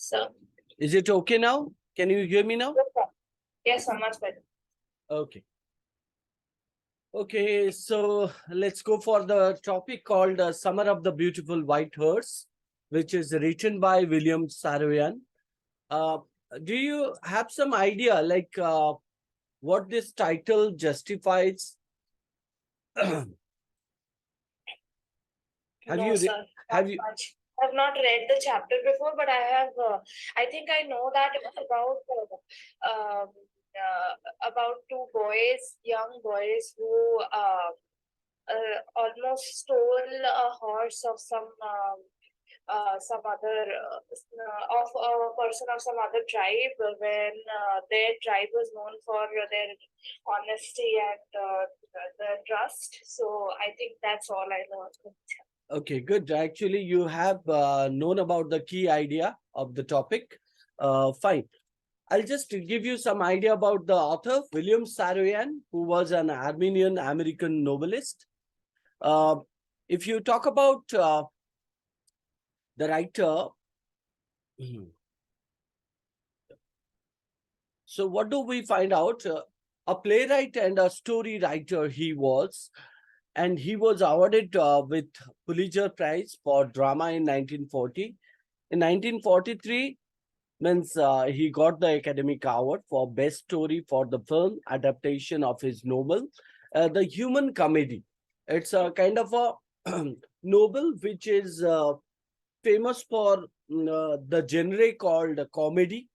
sir. Is it okay now? Can you hear me now? Yes, sir. Yes, sir, much better. Okay. Okay, so let's go for the topic called Summer of the Beautiful White Horse, which is written by William Saroyan. Uh, do you have some idea like what this title justifies? have No, you sir, have not you much. I've not read the chapter before, but I have. I think I know that it's about two boys, young boys, who almost stole a horse of some other of a person of some other tribe when their tribe was known for their honesty and the trust. So I think that's all I know. Okay, good. Actually, you have known about the key idea of the topic. Fine. I'll just give you some idea about the author, William Saroyan, who was an Armenian American novelist. Uh, if you talk about the writer, so what do we find out? A playwright and a story writer he was, and he was awarded with Pulitzer Prize for drama in 1940. In 1943, means he got the Academic Award for Best Story for the film adaptation of his novel, The Human Comedy. It's a kind of a novel which is famous for the genre called comedy.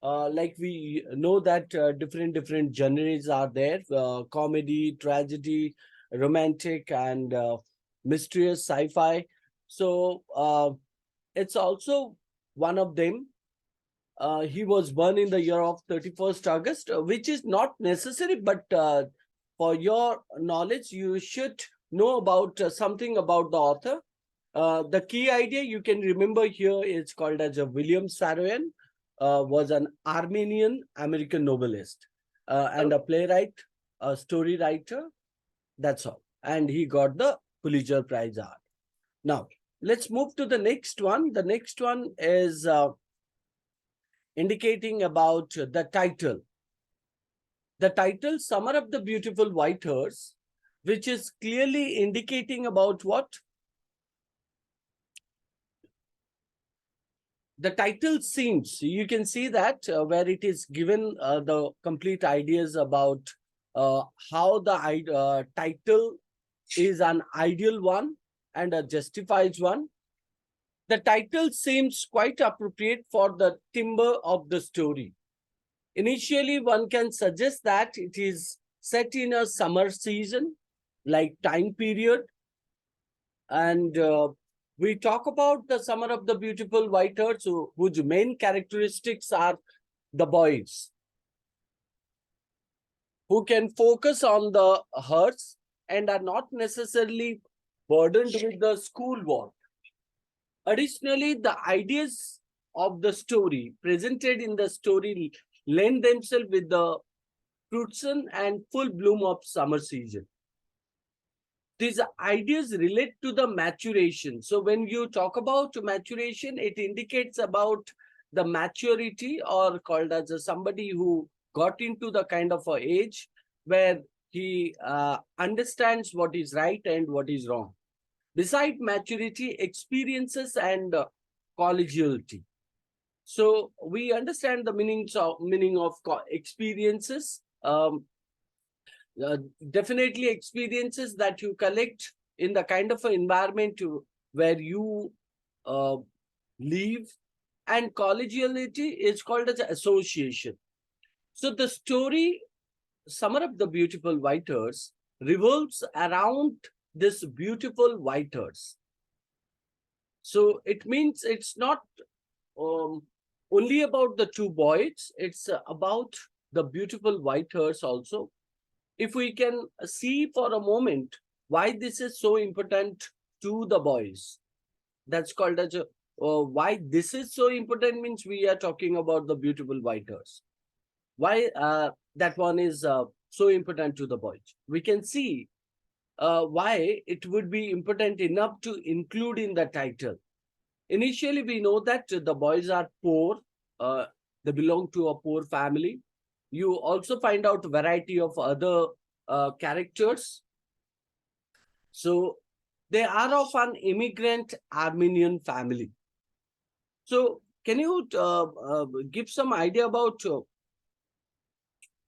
Like we know that different genres are there: comedy, tragedy, romantic, and mysterious sci-fi. So it's also one of them. He was born in the year of 31st August, which is not necessary, but for your knowledge, you should know about something about the author. The key idea you can remember here is called as a William Saroyan, was an Armenian American novelist and a playwright, a story writer. That's all. And he got the Pulitzer Prize art. Now, let's move to the next one. The next one is indicating about the title. The title, Summer of the Beautiful White Horse, which is clearly indicating about what? The title seems, you can see that where it is given the complete ideas about how the title is an ideal one and a justified one. The title seems quite appropriate for the timbre of the story. Initially, one can suggest that it is set in a summer season, like time period. And we talk about the Summer of the Beautiful White Horse, whose main characteristics are the boys, who can focus on the horse and are not necessarily burdened with the school work. Additionally, the ideas of the story presented in the story lend themselves with the fruition and full bloom of summer season. These ideas relate to the maturation. So when you talk about maturation, it indicates about the maturity, or called as somebody who got into the kind of a age where he understands what is right and what is wrong. Beside maturity, experiences and collegiality. So we understand the meaning of experiences. Definitely experiences that you collect in the kind of an environment where you uh, live, and collegiality is called as association. So the story Summer of the Beautiful White Horse revolves around this beautiful white horse. So it means it's not um, only about the two boys, it's about the beautiful white horse also. If we can see for a moment why this is so important to the boys, that's called as a why this is so important means we are talking about the beautiful white horse. Why that one is so important to the boys? We can see why it would be important enough to include in the title. Initially, we know that the boys are poor. Uh, they belong to a poor family. You also find out variety of other characters. So they are of an immigrant Armenian family. So can you give some idea about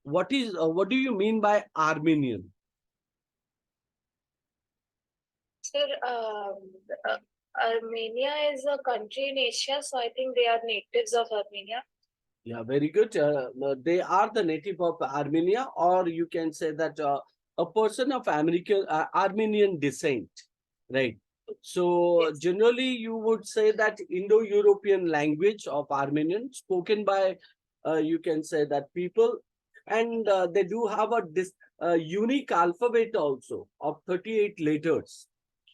what do you mean by Armenian? Sir, uh, Armenia is a country in Asia, so I think they are natives of Armenia. Yeah, very good. They are the native of Armenia, or you can say that a person of American Armenian descent, right? So Yes. generally, you would say that Indo-European language of Armenian spoken by, you can say that people, and they do have a unique alphabet also of 38 letters,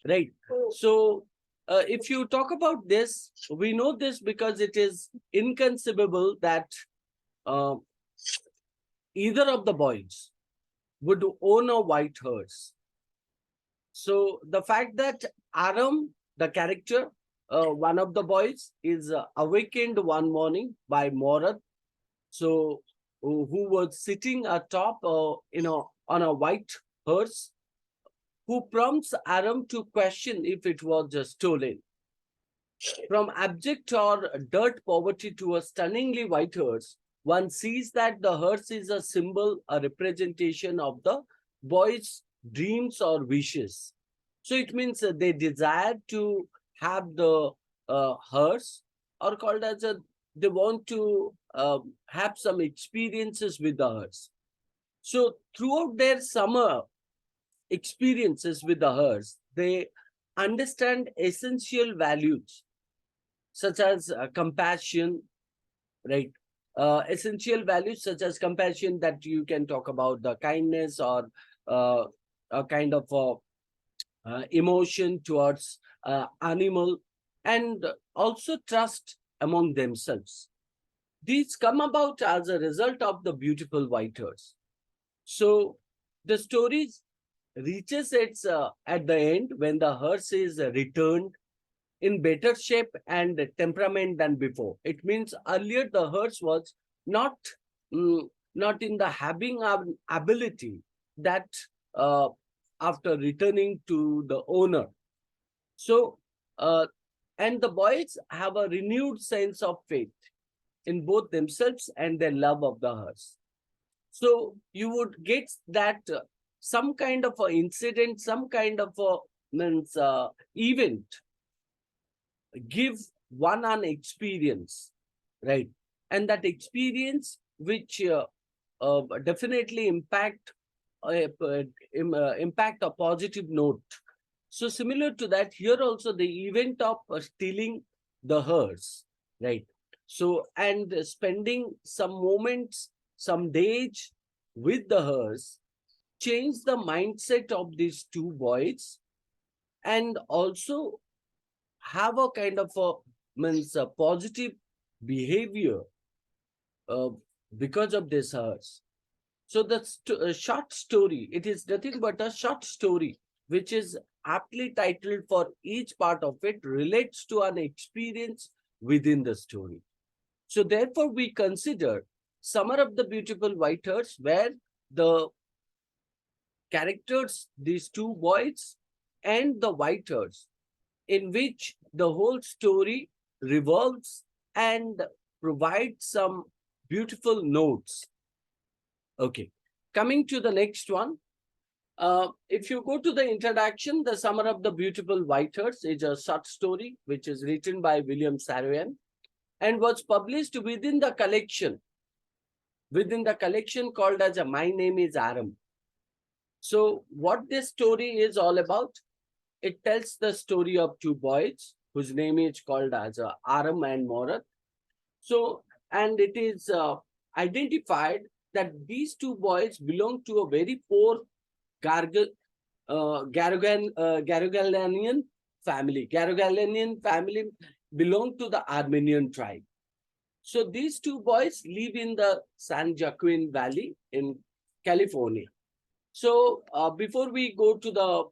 right? Oh, So if you talk about this, we know this because it is inconceivable that uh, either of the boys would own a white horse. So the fact that Aram, the character, one of the boys, is awakened one morning by Morad, so who was sitting atop, on a white horse, who prompts Aram to question if it was stolen. From abject or dirt poverty to a stunningly white hearse, one sees that the hearse is a symbol, a representation of the boy's dreams or wishes. So it means they desire to have the hearse, or called as a, they want to have some experiences with the hearse. So throughout their summer experiences with the hearse, they understand essential values such as compassion, right? Essential values such as compassion, that you can talk about the kindness, or uh, a kind of emotion towards animal, and also trust among themselves. These come about as a result of the beautiful whiters. So the story reaches its at the end when the hearse is returned in better shape and temperament than before. It means earlier the hearse was not mm, not in the having ability that uh, after returning to the owner. So and the boys have a renewed sense of faith in both themselves and their love of the hearse. So you would get that some kind of a incident, some kind of a means event give one an experience, right? And that experience which definitely impact a positive note. So similar to that, here also the event of stealing the hearse, right? So and spending some moments, some days with the hearse changed the mindset of these two boys, and also have a kind of a means a positive behavior uh, because of this hours. So that's a short story. It is nothing but a short story, which is aptly titled for each part of it relates to an experience within the story. So therefore, we consider Summer of the Beautiful Whitehurst, where the characters, these two boys, and the Whitehurst, in which the whole story revolves and provides some beautiful notes. Okay, coming to the next one. If you go to the introduction, The Summer of the Beautiful Whitehurst is a short story which is written by William Saroyan and was published within the collection called as My Name is Aram. So what this story is all about, it tells the story of two boys whose name is called as Aram and Morat. So, and it is identified that these two boys belong to a very poor Garogalian family. Garogalian family belong to the Armenian tribe. So these two boys live in the San Joaquin Valley in California. So before we go to the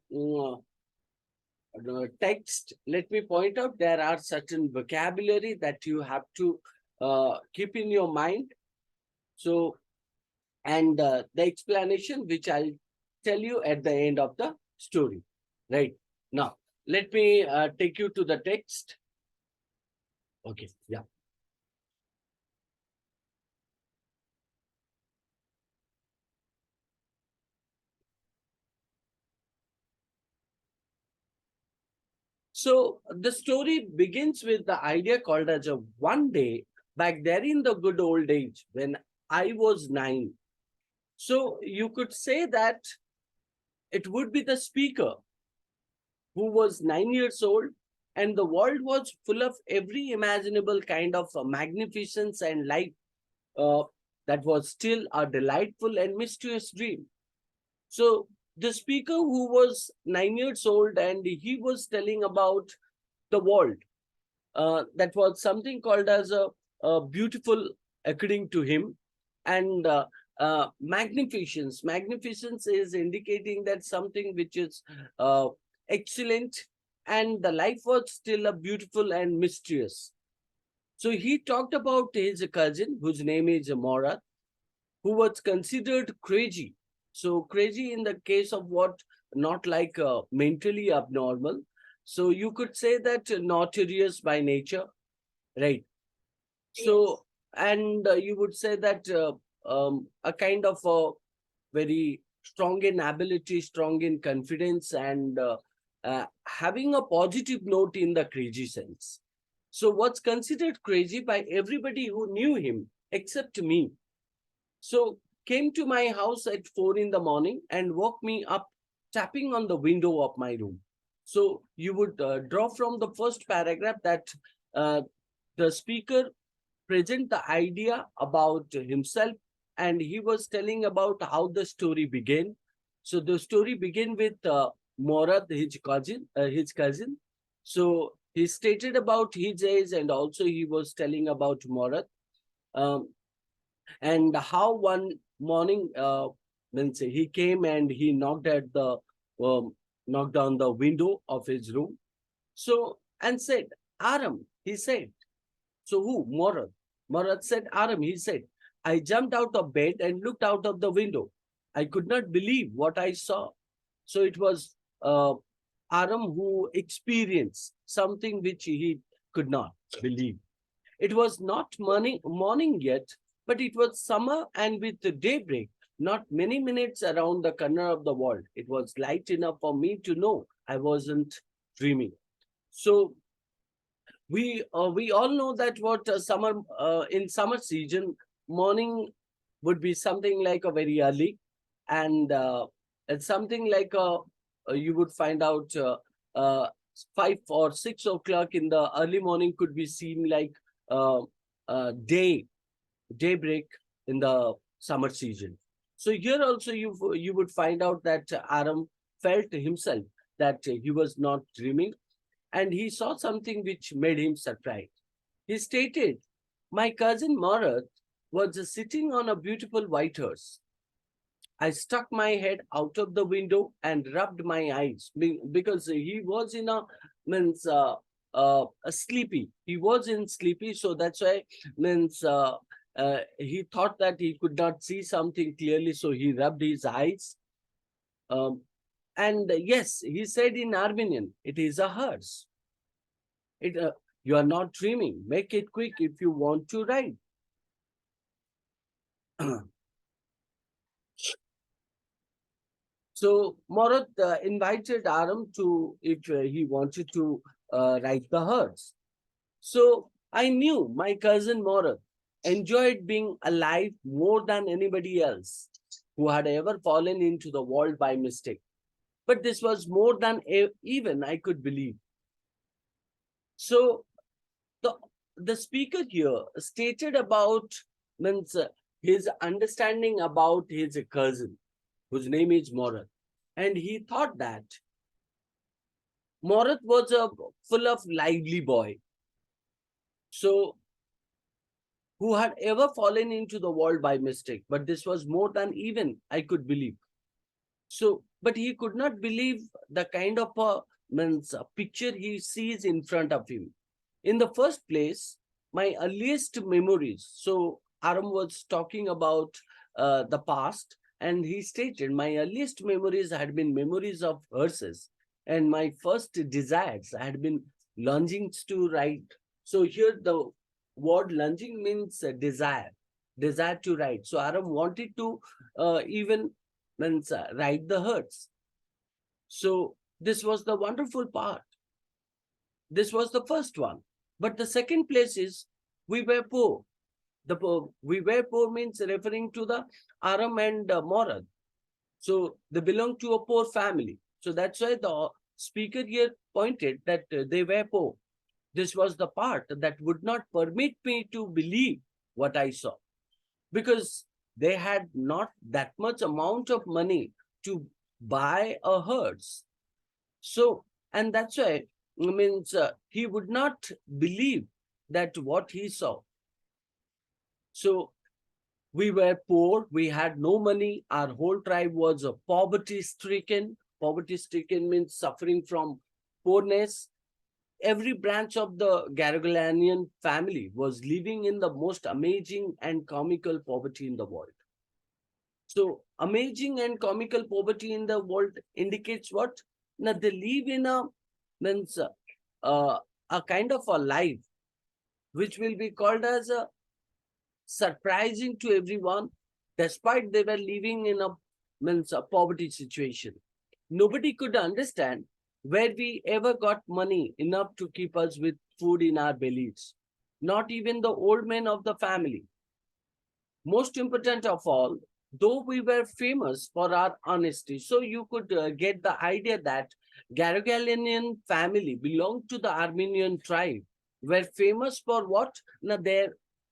text, let me point out there are certain vocabulary that you have to keep in your mind. So, and the explanation which I'll tell you at the end of the story. Right now, let me take you to the text. Okay, yeah. So the story begins with the idea called as a one day back there in the good old age when I was 9. So you could say that it would be the speaker who was 9 years old, and the world was full of every imaginable kind of magnificence and life uh, that was still a delightful and mysterious dream. So the speaker who was 9 years old and he was telling about the world, that was something called as a beautiful according to him, and magnificence. Magnificence is indicating that something which is uh, excellent, and the life was still a beautiful and mysterious. So he talked about his cousin whose name is Morat, who was considered crazy. So crazy in the case of what, not like mentally abnormal. So you could say that notorious by nature, right? Yes. So, and you would say that a kind of a very strong in ability, strong in confidence, and having a positive note in the crazy sense. So, what's considered crazy by everybody who knew him except me. So, came to my house at 4 in the morning and woke me up tapping on the window of my room. So, you would draw from the first paragraph that uh, the speaker present the idea about himself, and he was telling about how the story began. So the story began with Morad, his cousin. So he stated about his age, and also he was telling about Morad, um, and how one morning, means he came and he um, knocked on the window of his room. So and said, Aram, he said. So who? Morad. Morad said, Aram, he said. I jumped out of bed and looked out of the window. I could not believe what I saw. So it was Aram who experienced something which he could not believe. It was not morning yet, but it was summer, and with the daybreak, not many minutes around the corner of the world. It was light enough for me to know I wasn't dreaming. So we all know that what summer in summer season, morning would be something like a very early, and it's something like you would find out 5 or 6 o'clock in the early morning could be seen like uh, daybreak in the summer season. So here also you would find out that Aram felt himself that he was not dreaming, and he saw something which made him surprised. He stated, my cousin Morat was sitting on a beautiful white horse. I stuck my head out of the window and rubbed my eyes because he was in a means a sleepy. He was in sleepy, so that's why means he thought that he could not see something clearly, so he rubbed his eyes. Um, and yes, he said in Armenian, it is a horse. It You are not dreaming. Make it quick if you want to ride. So Morat invited Aram to if he wanted to ride the horse. So I knew my cousin Morat enjoyed being alive more than anybody else who had ever fallen into the world by mistake. But this was more than even I could believe. So the the speaker here stated about means his understanding about his cousin whose name is Morat, and he thought that Morat was a full of lively boy, so who had ever fallen into the world by mistake, but this was more than even I could believe. So but he could not believe the kind of means a picture he sees in front of him. In the first place, my earliest memories. So Aram was talking about the past, and he stated my earliest memories had been memories of horses, and my first desires had been longings to ride. So here the word lunging means desire to ride. So Aram wanted to even means ride the herds. So this was the wonderful part. This was the first one. But the second place is we were poor. We were poor means referring to the Aram and Morad. So they belong to a poor family. So that's why the speaker here pointed that they were poor. This was the part that would not permit me to believe what I saw, because they had not that much amount of money to buy a herds. So, and that's why means he would not believe that what he saw. So we were poor, we had no money, our whole tribe was poverty stricken. Poverty stricken means suffering from poorness. Every branch of the Gargalanian family was living in the most amazing and comical poverty in the world. So amazing and comical poverty in the world indicates what? Now they live in a means a kind of a life which will be called as a surprising to everyone, despite they were living in a means a poverty situation. Nobody could understand where we ever got money enough to keep us with food in our bellies. Not even the old men of the family. Most important of all, though we were famous for our honesty, so you could get the idea that Gargalanian family belonged to the Armenian tribe, were famous for what? Now, their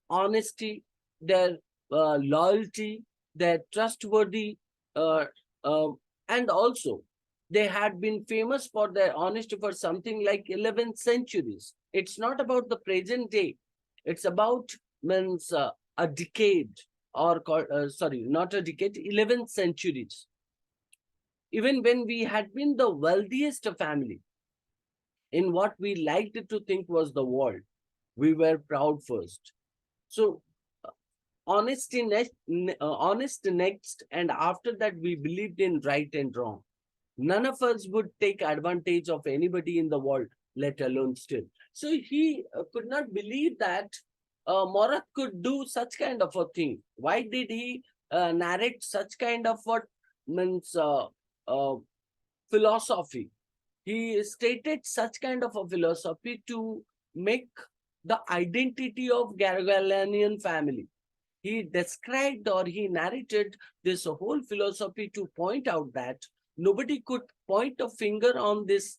honesty, their loyalty, their trustworthy, uh, uh, and also they had been famous for their honesty for something like 11 centuries. It's not about the present day. It's about means a decade, or sorry, not a decade, 11 centuries. Even when we had been the wealthiest family in what we liked to think was the world, we were proud first. So honesty next, honest next, and after that we believed in right and wrong. None of us would take advantage of anybody in the world, let alone still. So he could not believe that Morat could do such kind of a thing. Why did he narrate such kind of what means uh, philosophy? He stated such kind of a philosophy to make the identity of Gargalanian family. He described or he narrated this whole philosophy to point out that nobody could point a finger on this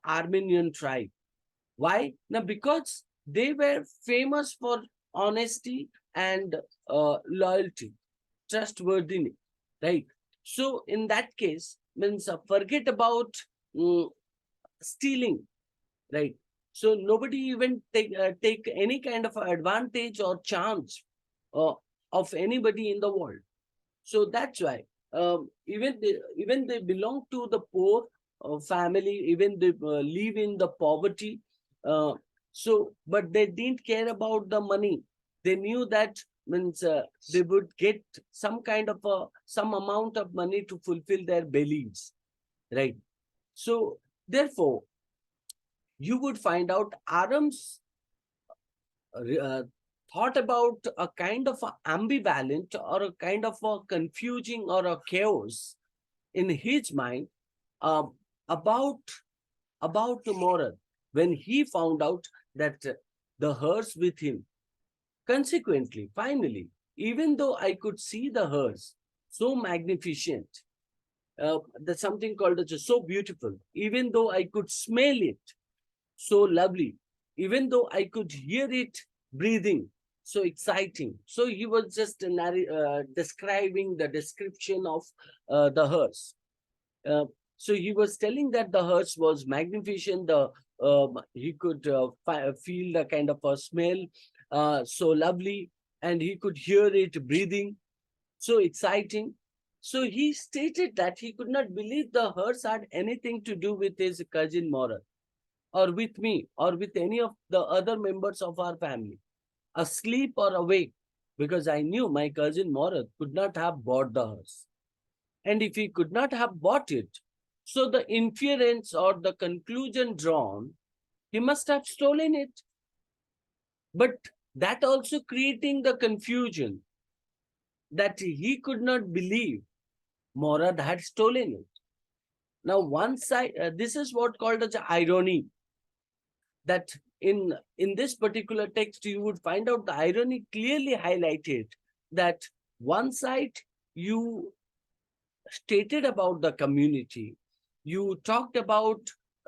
Armenian tribe. Why? Now, because they were famous for honesty and loyalty, trustworthiness, right? So, in that case, means forget about mm, stealing, right? So nobody even take any kind of advantage or chance uh, of anybody in the world. So that's why even they belong to the poor family, even they live in the poverty. Uh, so, but they didn't care about the money. They knew that means they would get some kind of some amount of money to fulfill their bellies, right? So therefore, you would find out Aram's uh, thought about a kind of a ambivalent or a kind of a confusing or a chaos in his mind uh, about Morad when he found out that the hearse with him. Consequently, finally, even though I could see the hearse so magnificent, there's something called as so beautiful, even though I could smell it so lovely, even though I could hear it breathing, so exciting. So he was just describing the description of the hearse. Uh, so he was telling that the hearse was magnificent. He could feel the kind of a smell, so lovely, and he could hear it breathing, so exciting. So he stated that he could not believe the hearse had anything to do with his cousin Morat, or with me, or with any of the other members of our family, asleep or awake, because I knew my cousin Morat could not have bought the hearse. And if he could not have bought it, so the inference or the conclusion drawn, he must have stolen it. But that also creating the confusion that he could not believe Morad had stolen it. Now, one side, this is what called as irony, that in this particular text, you would find out the irony clearly highlighted, that one side you stated about the community, you talked about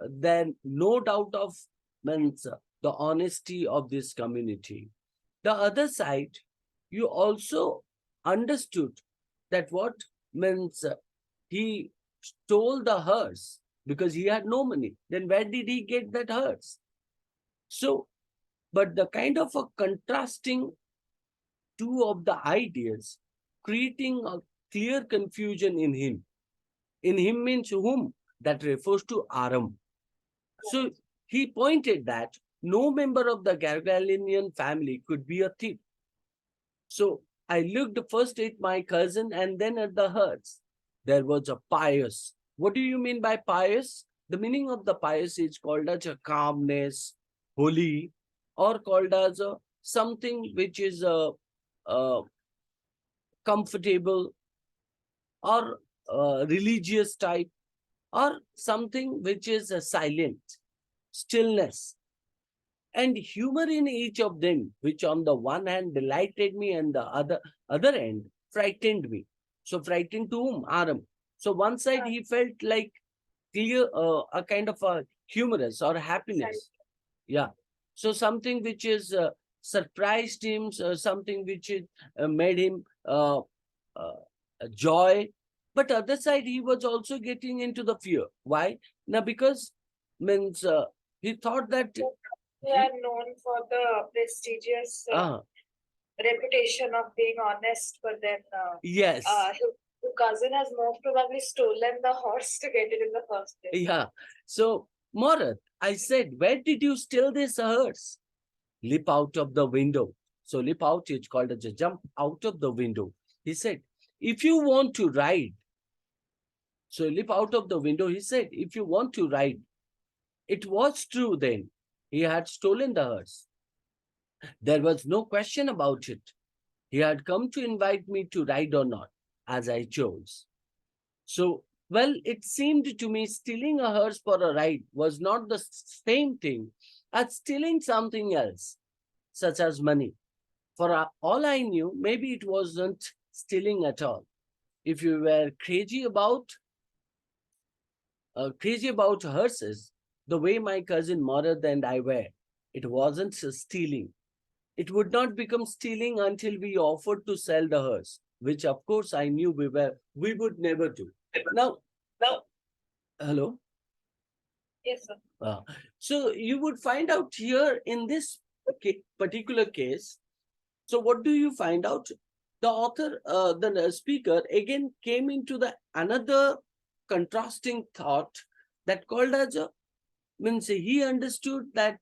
then no doubt of means the honesty of this community. The other side, you also understood that what means he stole the hearse because he had no money. Then where did he get that hearse? So, but the kind of a contrasting two of the ideas, creating a clear confusion in him. In him means whom? That refers to Aram. So he pointed that no member of the Gargalinian family could be a thief. So I looked first at my cousin and then at the herds. There was a pious. What do you mean by pious? The meaning of the pious is called as a calmness, holy, or called as a something which is a comfortable or religious type, or something which is a silent, stillness, and humor in each of them, which on the one hand delighted me and the other end frightened me. So frightened to whom? Aram. So one side he felt like clear, a kind of a humorous or happiness. Yeah. So something which is surprised him, something which is, made him joy. But other side, he was also getting into the fear. Why? Now, because means he thought that They are known for the prestigious reputation of being honest, but then yes, his cousin has most probably stolen the horse to get it in the first place. Yeah. So, Morat, I said, where did you steal this horse? Leap out of the window. So, leap out is called as a jump out of the window. He said, if you want to ride, so leap out of the window. He said, if you want to ride, it was true then. He had stolen the horse. There was no question about it. He had come to invite me to ride or not, as I chose. So, well, it seemed to me stealing a horse for a ride was not the same thing as stealing something else, such as money. For all I knew, maybe it wasn't stealing at all. If you were crazy about horses, the way my cousin Morad and I were, it wasn't stealing. It would not become stealing until we offered to sell the horse, which of course I knew we would never do. Now, hello. Yes, sir. So you would find out here in this particular case. So what do you find out? The author, the speaker again came into the another contrasting thought that called as a means he understood that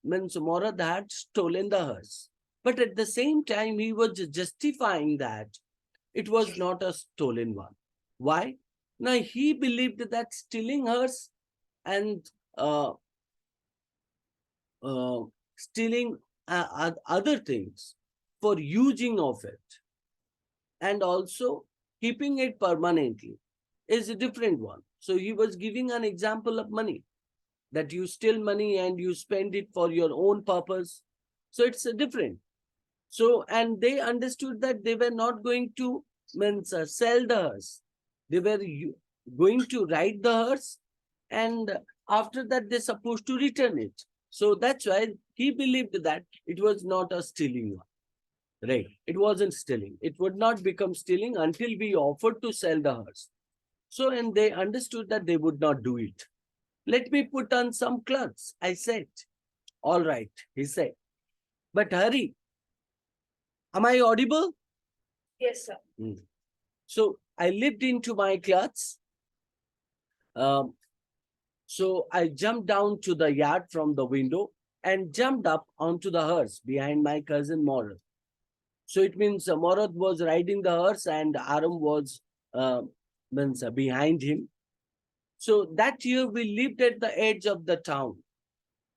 means Morad had stolen the horse, but at the same time he was justifying that it was not a stolen one. Why? Now he believed that stealing hers and uh, stealing other things for using of it and also keeping it permanently is a different one. So he was giving an example of money, that you steal money and you spend it for your own purpose. So it's a different. So, and they understood that they were not going to means sell the hearse. They were going to ride the hearse, and after that they're supposed to return it. So that's why he believed that it was not a stealing one. Right. It wasn't stealing. It would not become stealing until we offered to sell the hearse. So, and they understood that they would not do it. Let me put on some clothes, I said. All right, he said. But hurry. Am I audible? Yes, sir. So I lived into my clothes. Um, so I jumped down to the yard from the window and jumped up onto the hearse behind my cousin Morad. So it means Morad was riding the hearse and Aram was uh, behind him. So that year we lived at the edge of the town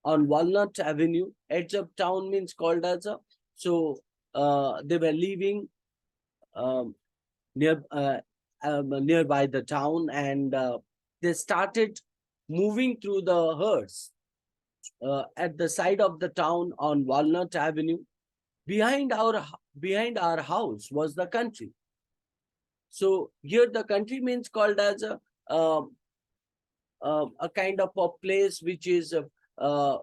on Walnut Avenue. Edge of town means called as a. So they were living um, near nearby the town, and they started moving through the herds at the side of the town on Walnut Avenue. Behind our house was the country. So here the country means called as um, a kind of a place which is uh,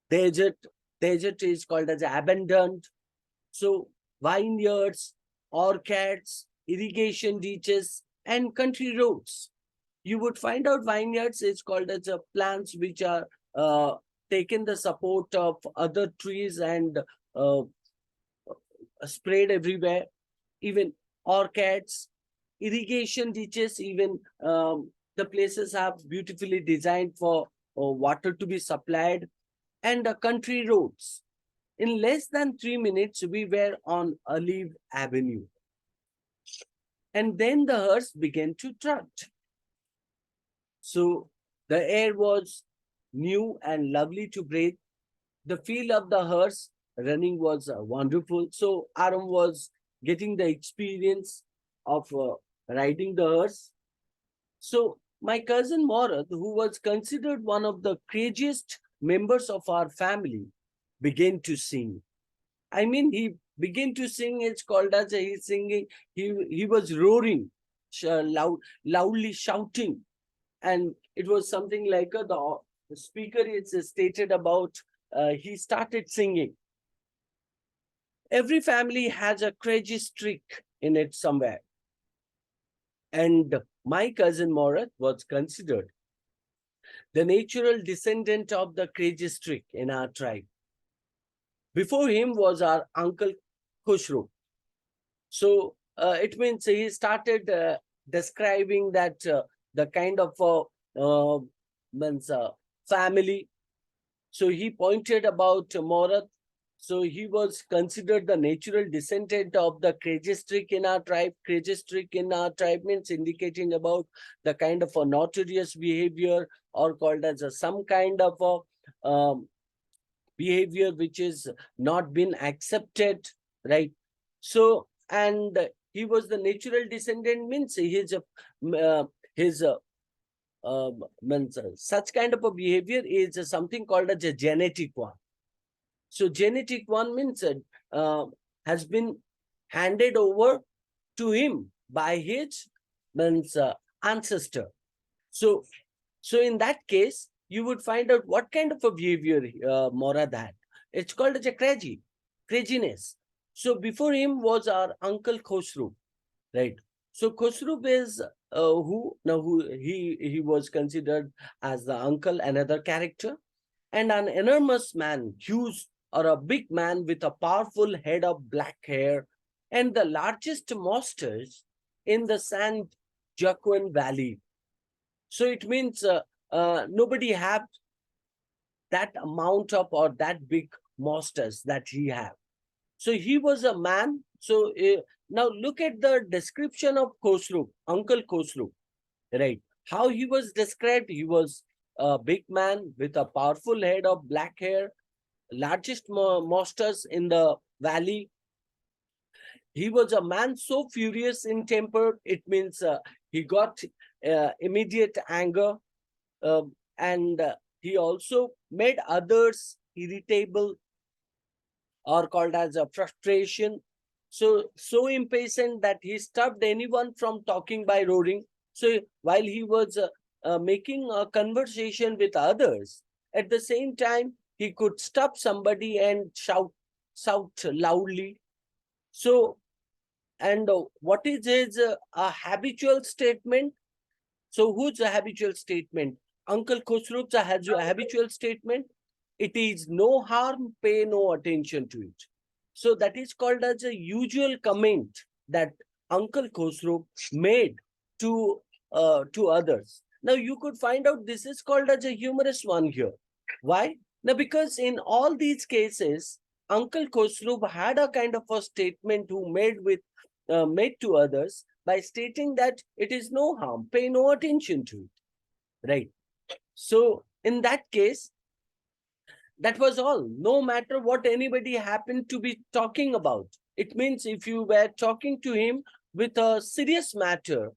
desert. Desert is called as abandoned. So vineyards, orchards, irrigation ditches, and country roads. You would find out vineyards is called as plants which are uh, taken the support of other trees and uh, sprayed everywhere. Even orchards, irrigation ditches, even the places have beautifully designed for water to be supplied, and country roads. In less than 3 minutes, we were on Olive Avenue. And then the hearse began to trot. So the air was new and lovely to breathe. The feel of the hearse running was wonderful. So Aram was getting the experience of riding the hearse. So my cousin Morad, who was considered one of the craziest members of our family, began to sing. I mean, he began to sing. It's called as he's singing. He was roaring, loudly shouting, and it was something like the speaker is stated about. He started singing. Every family has a crazy streak in it somewhere, and my cousin Morat was considered the natural descendant of the crazy streak in our tribe. Before him was our uncle Khushru. So it means he started describing that the kind of means, family. So he pointed about Morat. So he was considered the natural descendant of the Krejestrik in our tribe. Krejestrik in our tribe means indicating about the kind of a notorious behavior, or called as some kind of a behavior which is not been accepted, right? So, and he was the natural descendant means his means such kind of a behavior is something called as a genetic one. So genetic one means has been handed over to him by his means ancestor. So so in that case, you would find out what kind of a behavior Morad had. It's called as a craziness. So before him was our uncle Khosru, right? So Khosru is who he was considered as the uncle, another character, and an enormous man, huge or a big man with a powerful head of black hair, and the largest monsters in the San Joaquin Valley. So it means nobody have that amount of or that big monsters that he have. So he was a man. So now look at the description of Khosru, Uncle Khosru, right? How he was described. He was a big man with a powerful head of black hair, largest monsters in the valley. He was a man so furious in temper. It means he got immediate anger, and he also made others irritable, or called as a frustration. So impatient that he stopped anyone from talking by roaring. So while he was making a conversation with others, at the same time he could stop somebody and shout loudly. So, and what is his a habitual statement? So who's a habitual statement? Uncle Khosrow's a habitual statement. It is no harm, pay no attention to it. So that is called as a usual comment that Uncle Khosrow made to others. Now you could find out this is called as a humorous one here. Why? Now because in all these cases, Uncle Khosrow had a kind of a statement who made to others by stating that it is no harm, pay no attention to it, right? So in that case, that was all. No matter what anybody happened to be talking about. It means if you were talking to him with a serious matter,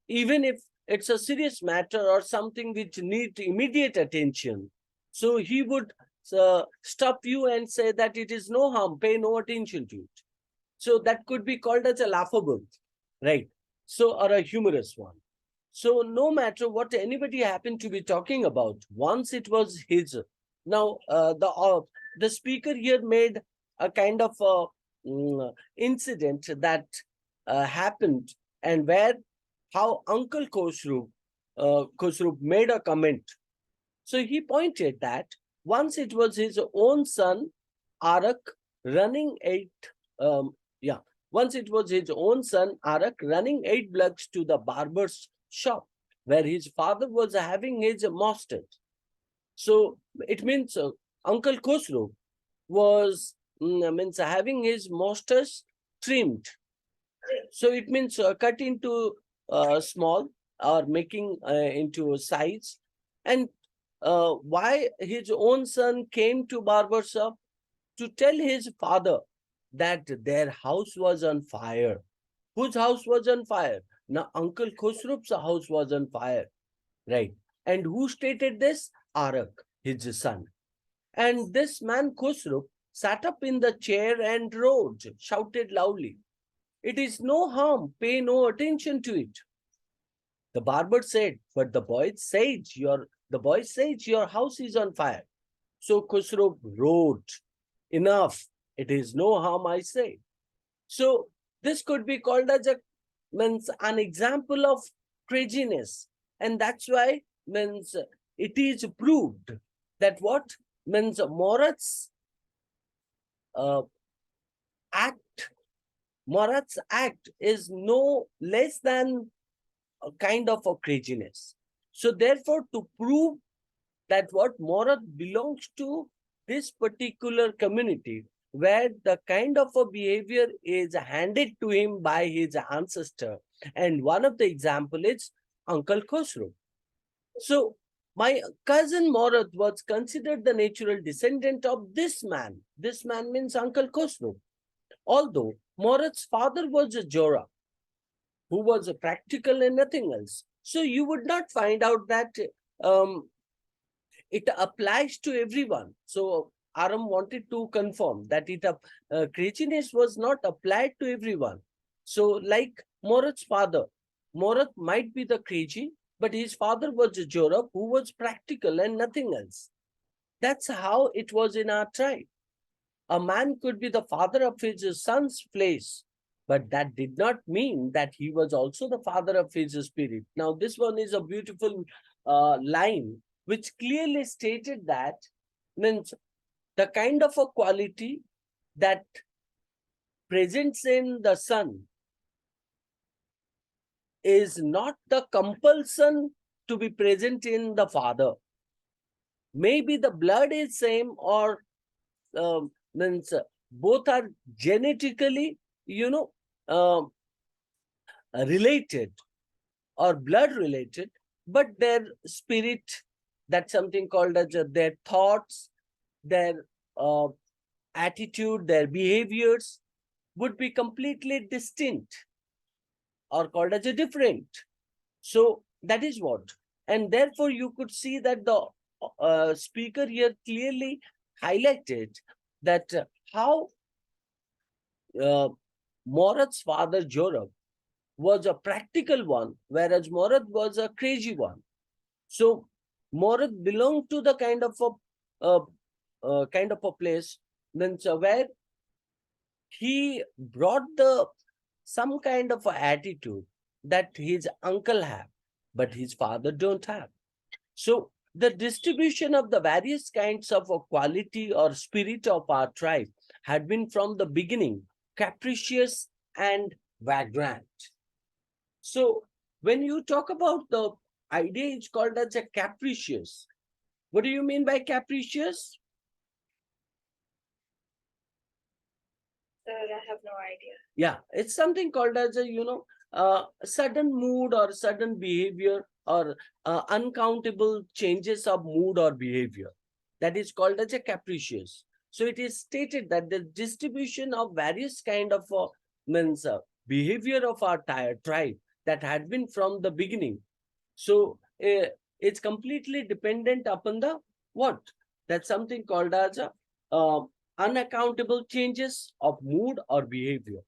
even if it's a serious matter or something which needs immediate attention, so he would stop you and say that it is no harm, pay no attention to it. So that could be called as a laughable, right? So, or a humorous one. So no matter what anybody happened to be talking about, once it was his. Now the speaker here made a kind of a incident that happened, and where how Uncle Khosrow made a comment. So he pointed that once it was his own son Arak running yeah, once it was his own son Arak running 8 blocks to the barber's shop where his father was having his mustache. So it means Uncle Khosrow was means having his mustache trimmed. So it means cut into small or making into size. And why his own son came to barber shop to tell his father that their house was on fire. Whose house was on fire? Now, Uncle Khosrow's house was on fire, right? And who stated this? Arak, his son. And this man, Khosrow, sat up in the chair and roared, shouted loudly, "It is no harm, pay no attention to it." The barber said, "But the boy says your house is on fire." So Khosrow roared, "Enough, it is no harm, I say." So this could be called as means an example of craziness. And that's why means it is proved that what means Morat's uh, act, Morat's act is no less than a kind of a craziness. So therefore, to prove that what Morat belongs to this particular community, where the kind of a behavior is handed to him by his ancestor. And one of the example is Uncle Khosrow. So my cousin Morat was considered the natural descendant of this man. This man means Uncle Khosrow. Although Morat's father was a Jora, who was a practical and nothing else. So you would not find out that um, it applies to everyone. So Aram wanted to confirm that craziness was not applied to everyone. So like Morat's father, Morat might be the crazy, but his father was a Jorab who was practical and nothing else. That's how it was in our tribe. A man could be the father of his son's place, but that did not mean that he was also the father of his spirit. Now, this one is a beautiful line which clearly stated that means the kind of a quality that presents in the son is not the compulsion to be present in the father. Maybe the blood is same, or means both are genetically, related or blood related, but their spirit, that's something called as their thoughts, their attitude, their behaviors would be completely distinct or called as a different. So that is what. And therefore you could see that the speaker here clearly highlighted that how Morat's father Jorab was a practical one, whereas Morat was a crazy one. So Morat belonged to the kind of a place means where he brought some kind of a attitude that his uncle have, but his father don't have. So the distribution of the various kinds of a quality or spirit of our tribe had been from the beginning capricious and vagrant. So when you talk about the idea, it's called as a capricious. What do you mean by capricious? Sir, I have no idea. Yeah, it's something called as a, sudden mood or sudden behavior or uncountable changes of mood or behavior. That is called as a capricious. So it is stated that the distribution of various kind of means behavior of our tribe that had been from the beginning. So it's completely dependent upon the what? That's something called as a uh, unaccountable changes of mood or behavior,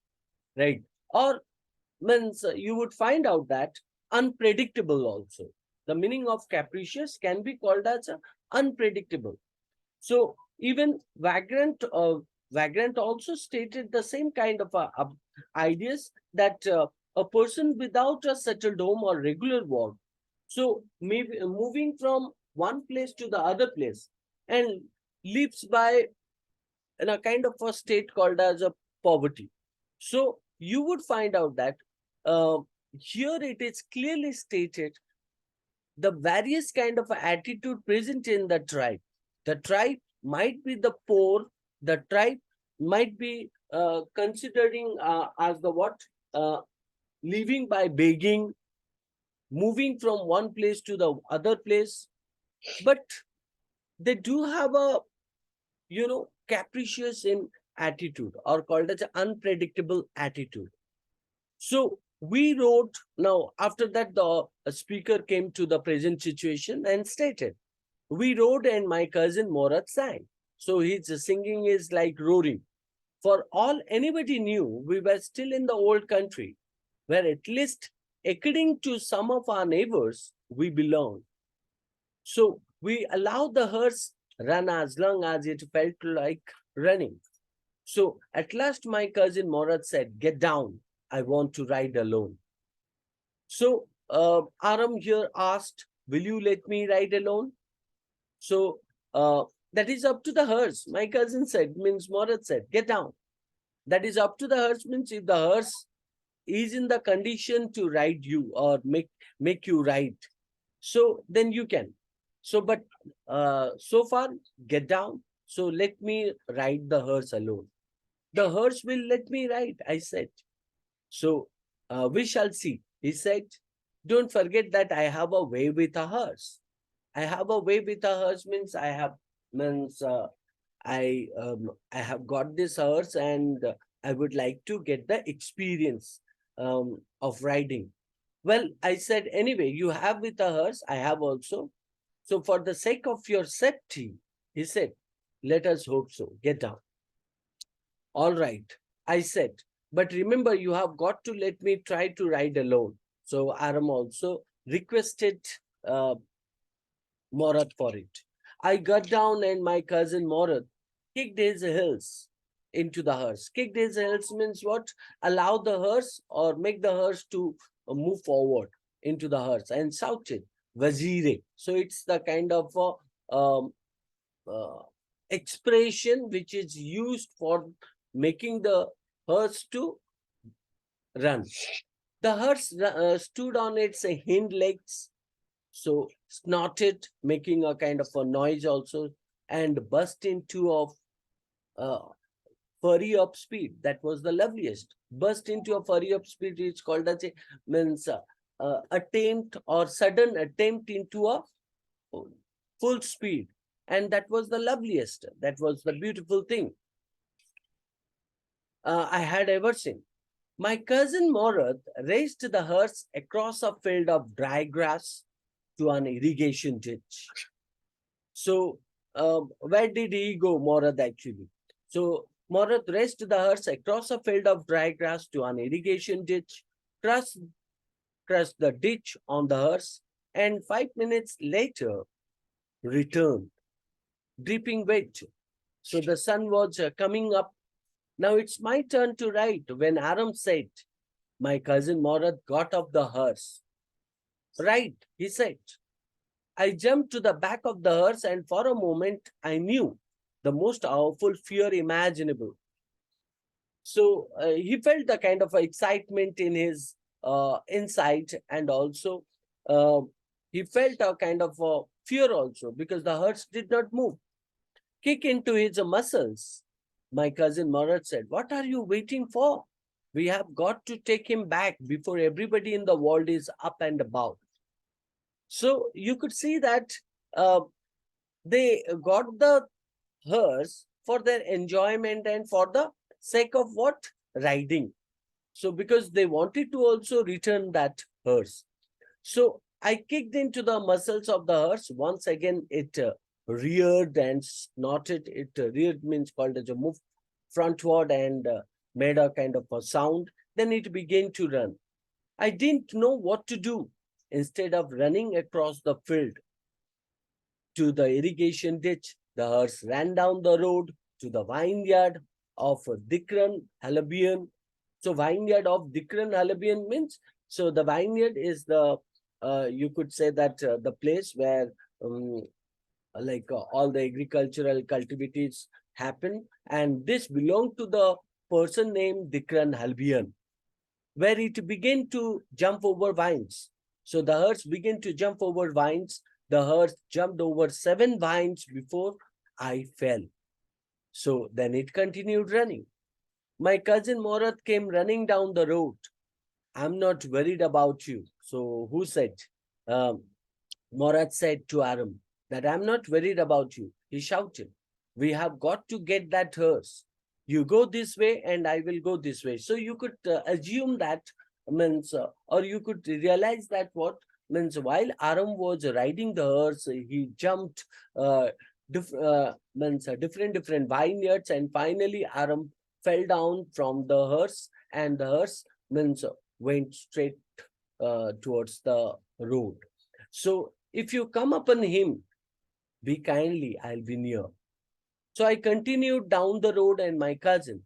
right? Or means you would find out that unpredictable also. The meaning of capricious can be called as unpredictable. So even vagrant also stated the same kind of ideas that a person without a settled home or regular work, so maybe moving from one place to the other place and lives by in a kind of a state called as a poverty. So you would find out that uh, here it is clearly stated the various kind of attitude present in the tribe. The tribe might be the poor. The tribe might be considering as the what, living by begging, moving from one place to the other place. But they do have a, capricious in attitude or called as an unpredictable attitude. So we wrote, now after that the speaker came to the present situation and stated, we rode and my cousin Morat sang. So his singing is like roaring. For all anybody knew, we were still in the old country, where at least according to some of our neighbors, we belonged. So we allowed the horse run as long as it felt like running. So at last my cousin Morat said, get down, I want to ride alone. So Aram here asked, will you let me ride alone? So that is up to the hearse. My cousin said, means Morat said, get down. That is up to the hearse, means if the hearse is in the condition to ride you or make you ride, so then you can. So, but so far, get down. So let me ride the hearse alone. The hearse will let me ride, I said. So we shall see. He said, don't forget that I have a way with a hearse. I have a way with a hearse means I have means I have got this horse and I would like to get the experience of riding. Well, I said anyway, you have with a horse, I have also. So for the sake of your safety, he said, let us hope so. Get down. All right, I said, but remember, you have got to let me try to ride alone. So Aram also requested uh, Morat for it. I got down and my cousin Morat kicked his heels into the hearse. Kicked his heels means what? Allow the hearse or make the hearse to move forward into the hearse and shouted, Wazire. So it's the kind of uh, expression which is used for making the hearse to run. The hearse stood on its hind legs, so snorted, making a kind of a noise also, and burst into a uh, furry up speed. That was the loveliest. Burst into a furry up speed. It's called as a means attempt or sudden attempt into a full speed, and that was the loveliest. That was the beautiful thing I had ever seen. My cousin Morat raced the hearse across a field of dry grass to an irrigation ditch. So, where did he go, Morad, actually? So, Morad raced the hearse across a field of dry grass to an irrigation ditch, crossed the ditch on the hearse, and 5 minutes later returned, dripping wet. So, the sun was coming up. Now it's my turn to ride. When Aram said, my cousin Morad got off the hearse. Right, he said. I jumped to the back of the hearse, and for a moment I knew the most awful fear imaginable. So he felt a kind of excitement in his inside, and also uh, he felt a kind of fear also because the hearse did not move. Kick into his muscles. My cousin Morat said, "What are you waiting for? We have got to take him back before everybody in the world is up and about." So you could see that uh, they got the hearse for their enjoyment and for the sake of what? Riding. So because they wanted to also return that hearse. So I kicked into the muscles of the hearse. Once again, it reared and snorted. It reared means called as a move frontward and made a kind of a sound. Then it began to run. I didn't know what to do. Instead of running across the field to the irrigation ditch, the hearse ran down the road to the vineyard of Dikran Halabian. So vineyard of Dikran Halabian means, so the vineyard is the, you could say that the place where um, all the agricultural cultivars happen. And this belonged to the person named Dikran Halbian, where it began to jump over vines. So the hearse began to jump over vines. The hearse jumped over 7 vines before I fell. So then it continued running. My cousin Morat came running down the road. "I'm not worried about you." So who said? Um, Morat said to Aram that, "I'm not worried about you." He shouted, "We have got to get that hearse. You go this way and I will go this way." So you could assume that means, or you could realize that what means while Aram was riding the hearse, he jumped different vineyards, and finally Aram fell down from the hearse, and the hearse means went straight towards the road. So if you come upon him, be kindly, I'll be near. So I continued down the road, and my cousin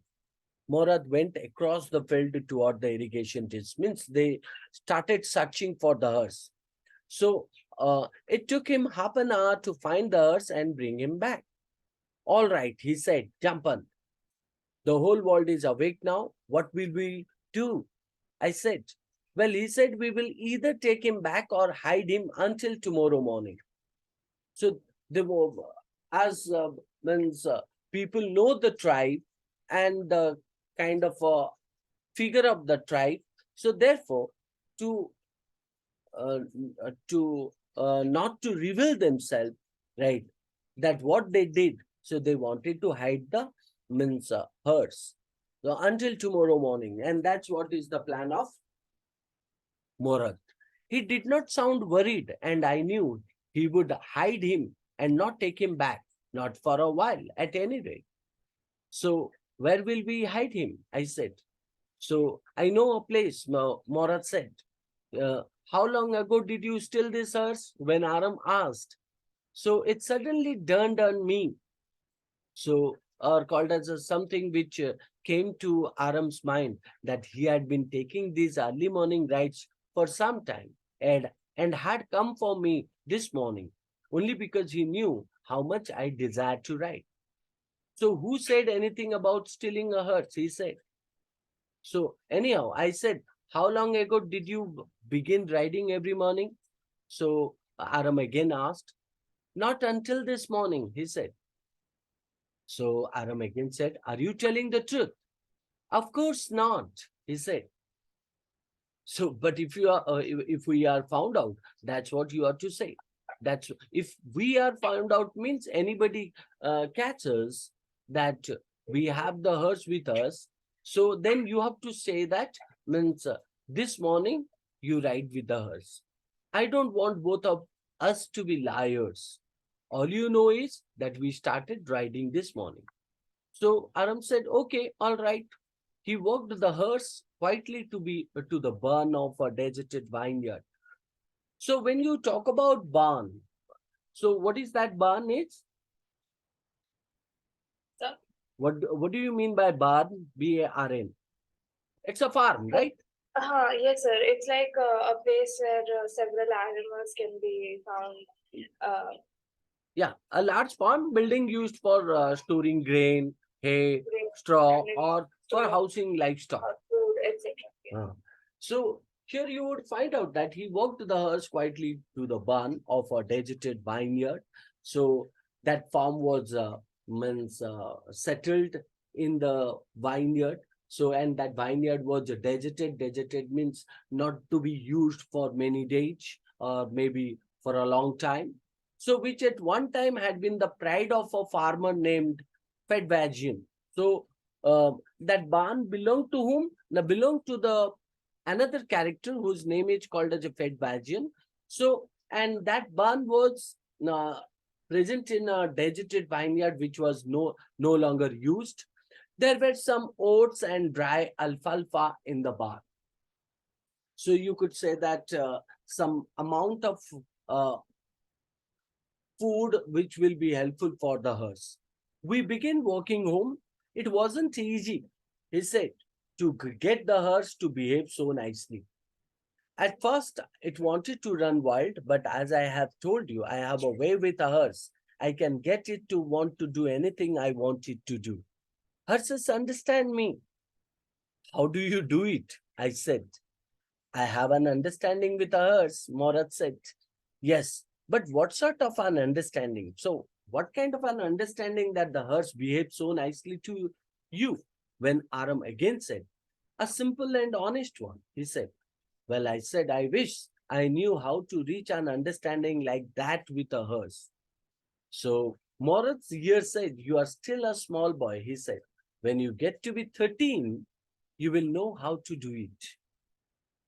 Morad went across the field toward the irrigation ditch. Means they started searching for the hearse. So it took him half an hour to find the hearse and bring him back. "All right," he said, "jump on. The whole world is awake now. What will we do?" I said. "Well," he said, "we will either take him back or hide him until tomorrow morning." So they were, as means people know the tribe and the kind of figure of the tribe. So therefore, to uh, not to reveal themselves, right? That what they did. So they wanted to hide the means hearse. So until tomorrow morning, and that's what is the plan of Morat. He did not sound worried, and I knew he would hide him and not take him back, not for a while, at any rate. So, where will we hide him? I said. So, I know a place, Morat said. How long ago did you steal this horse? When Aram asked. So, it suddenly dawned on me. So, or called as something which came to Aram's mind, that he had been taking these early morning rides for some time, and had come for me this morning only because he knew how much I desired to ride. So who said anything about stealing a horse? He said. So anyhow, I said, "How long ago did you begin riding every morning?" So Aram again asked. "Not until this morning," he said. So Aram again said, "Are you telling the truth?" "Of course not," he said. So, but if you are, if we are found out, that's what you are to say. That's if we are found out means anybody catches that we have the hearse with us. So then you have to say that means this morning you ride with the hearse. I don't want both of us to be liars. All you know is that we started riding this morning. So Aram said, "Okay, all right." He walked the hearse quietly to the barn of a deserted vineyard. So when you talk about barn, so what is that barn is? Sir? What do you mean by barn? BARN. It's a farm, right? Yes, sir. It's like a place where several animals can be found. Uh, Yeah, a large farm building used for storing grain, hay, Great. straw, And or for to housing livestock. food, etc. Yeah. So here you would find out that he walked the hearse quietly to the barn of a deserted vineyard. So that farm was means settled in the vineyard. So and that vineyard was deserted. Deserted means not to be used for many days or maybe for a long time. So which at one time had been the pride of a farmer named Fedvagian. So that barn belonged to whom? Now belonged to the another character whose name is called as a Fedvagian. So, and that barn was present in a deserted vineyard which was no longer used. There were some oats and dry alfalfa in the barn. So you could say that some amount of uh, food which will be helpful for the hearse. We begin walking home. It wasn't easy, he said, to get the hearse to behave so nicely. At first, it wanted to run wild, but as I have told you, I have a way with a hearse. I can get it to want to do anything I want it to do. Horses understand me. How do you do it? I said. I have an understanding with a hearse, Morat said. Yes, but what sort of an understanding? So, what kind of an understanding that the hearse behaves so nicely to you? When Aram again said, a simple and honest one, he said. Well, I said, I wish I knew how to reach an understanding like that with a hearse. So Moritz here said, you are still a small boy, he said. When you get to be 13, you will know how to do it.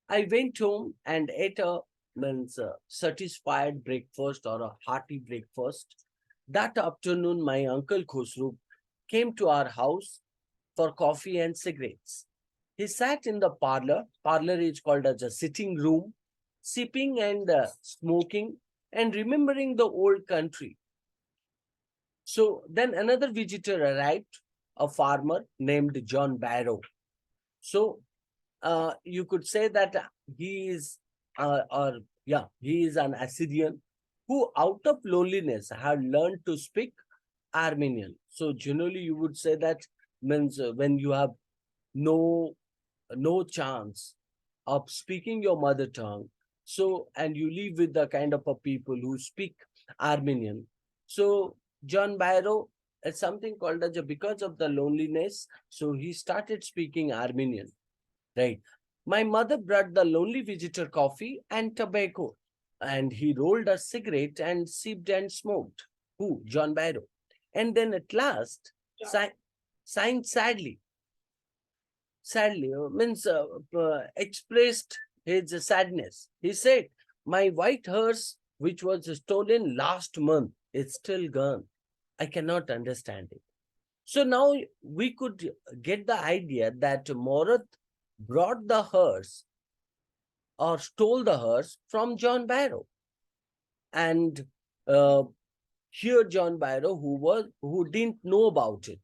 I went home and ate a satisfied breakfast or a hearty breakfast. That afternoon, my uncle Khosru came to our house for coffee and cigarettes. He sat in the parlor. Parlor is called as a sitting room, sipping and smoking and remembering the old country. So then another visitor arrived, a farmer named John Barrow. So you could say that he is, he is an Assyrian who, out of loneliness, had learned to speak Armenian. So generally, you would say that means when you have no chance of speaking your mother tongue, so and you live with the kind of a people who speak Armenian. So John Barrow is something called as because of the loneliness, so he started speaking Armenian, right? My mother brought the lonely visitor coffee and tobacco, and he rolled a cigarette and sipped and smoked. Who? John Barrow. And then at last, signed sadly means expressed his sadness. He said, my white hearse, which was stolen last month, is still gone. I cannot understand it. So now we could get the idea that Morat brought the hearse or stole the hearse from John Barrow. And uh, here John Barrow, who didn't know about it.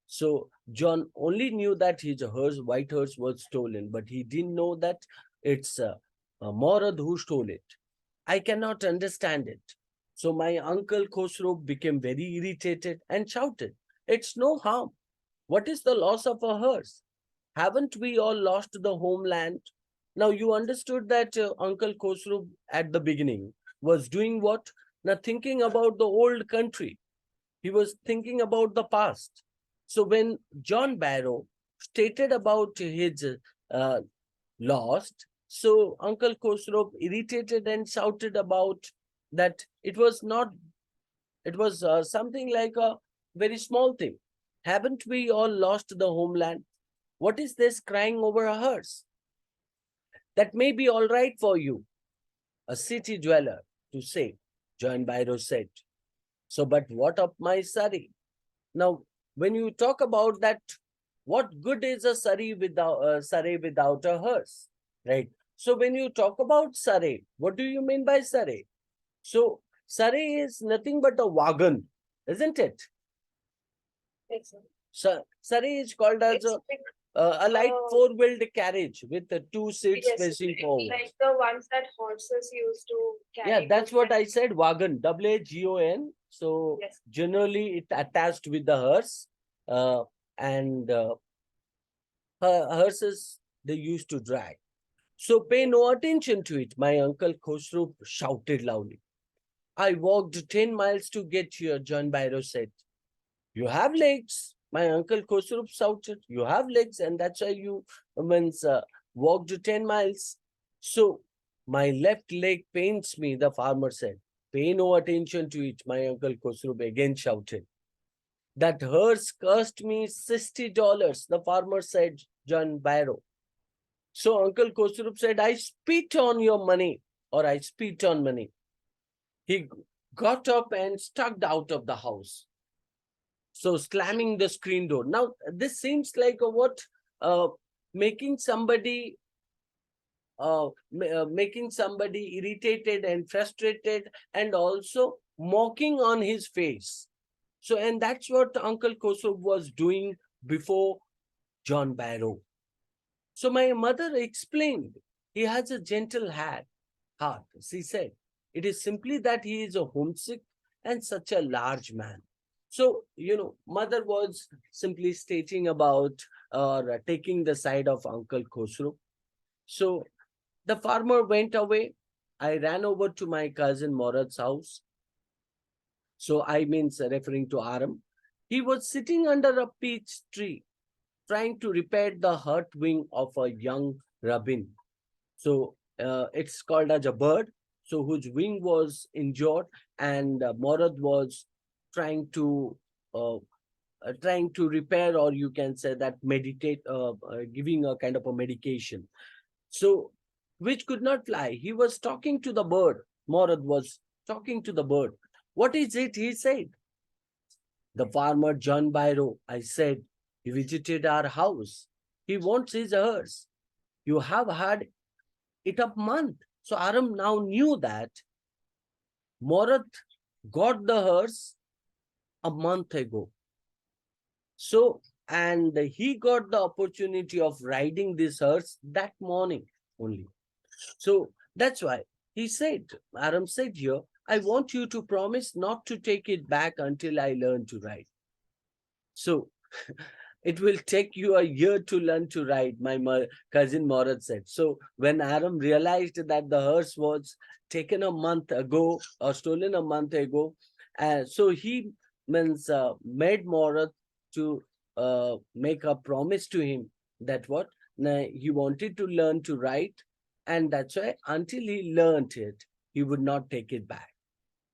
So John only knew that his white hearse was stolen, but he didn't know that it's Morad who stole it. I cannot understand it. So my uncle Khosrow became very irritated and shouted, it's no harm. What is the loss of a hearse? Haven't we all lost the homeland? Now you understood that Uncle Khosrow at the beginning was doing what? Now thinking about the old country. He was thinking about the past. So when John Barrow stated about his uh, lost, so Uncle Khosrow irritated and shouted about that it was not, it was something like a very small thing. Haven't we all lost the homeland? What is this crying over a hearse? That may be all right for you, a city dweller, to say, John Barrow said. So, but what of my Surrey? Now, when you talk about that, what good is a Surrey without a hearse, right? So, when you talk about Surrey, what do you mean by Surrey? So, Surrey is nothing but a wagon, isn't it? Exactly. So, Surrey is called as a light four-wheeled carriage with the two seats facing forward. Like the ones that horses used to carry. Yeah, that's what I said, wagon, WAGON. So Yes. generally it attached with the hearse and Hearses they used to drag. So pay no attention to it, my uncle Khosrow shouted loudly. I walked 10 miles to get here, John Byro said. You have legs, my uncle Khosrow shouted. You have legs, and that's why you means, walked 10 miles. So my left leg pains me, the farmer said. Pay no attention to it, my uncle Khosrow again shouted. That hearse cost me $60, the farmer said, John Byro. So Uncle Khosrow said, I spit on your money, or I spit on money. He got up and stalked out of the house. So slamming the screen door. Now, this seems like a what? Uh, making somebody making somebody irritated and frustrated and also mocking on his face. So, and that's what Uncle Khosrow was doing before John Barrow. So my mother explained, he has a gentle heart. She said, it is simply that he is a homesick and such a large man. So, mother was simply stating about or taking the side of Uncle Khosrow. So the farmer went away. I ran over to my cousin Morad's house. So I means referring to Aram. He was sitting under a peach tree trying to repair the hurt wing of a young robin. So it's called as a bird, so whose wing was injured, and Morad was trying to repair, or you can say that giving a kind of a medication. So which could not fly. He was talking to the bird. Morad was talking to the bird. What is it? He said. The farmer John Byro, I said, he visited our house. He wants his hearse. You have had it a month. So Aram now knew that Morat got the hearse a month ago. So, and he got the opportunity of riding this hearse that morning only. So that's why he said, Aram said here, I want you to promise not to take it back until I learn to ride. So it will take you a year to learn to ride, my cousin Morat said. So when Aram realized that the hearse was taken a month ago or stolen a month ago, so he made Morat to make a promise to him that what he wanted to learn to ride, and that's why until he learned it, he would not take it back.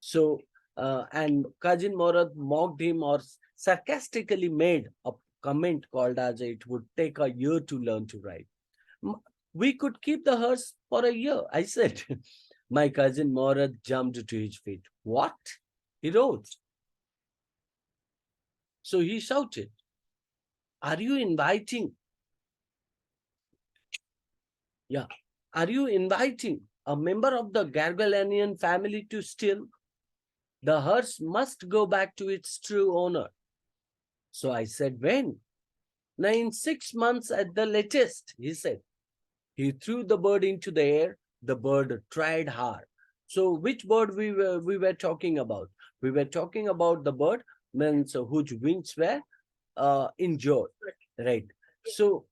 So and cousin Morat mocked him or sarcastically made a comment called as it would take a year to learn to ride. We could keep the hearse for a year, I said. My cousin Morat jumped to his feet. What? He rose. So he shouted, Are you inviting? Yeah. Are you inviting a member of the Gargalanian family to steal? The hearse must go back to its true owner. So I said, when? Now, in 6 months at the latest, he said. He threw the bird into the air. The bird tried hard. So, which bird we were talking about? We were talking about the bird means whose wings were injured, right? So,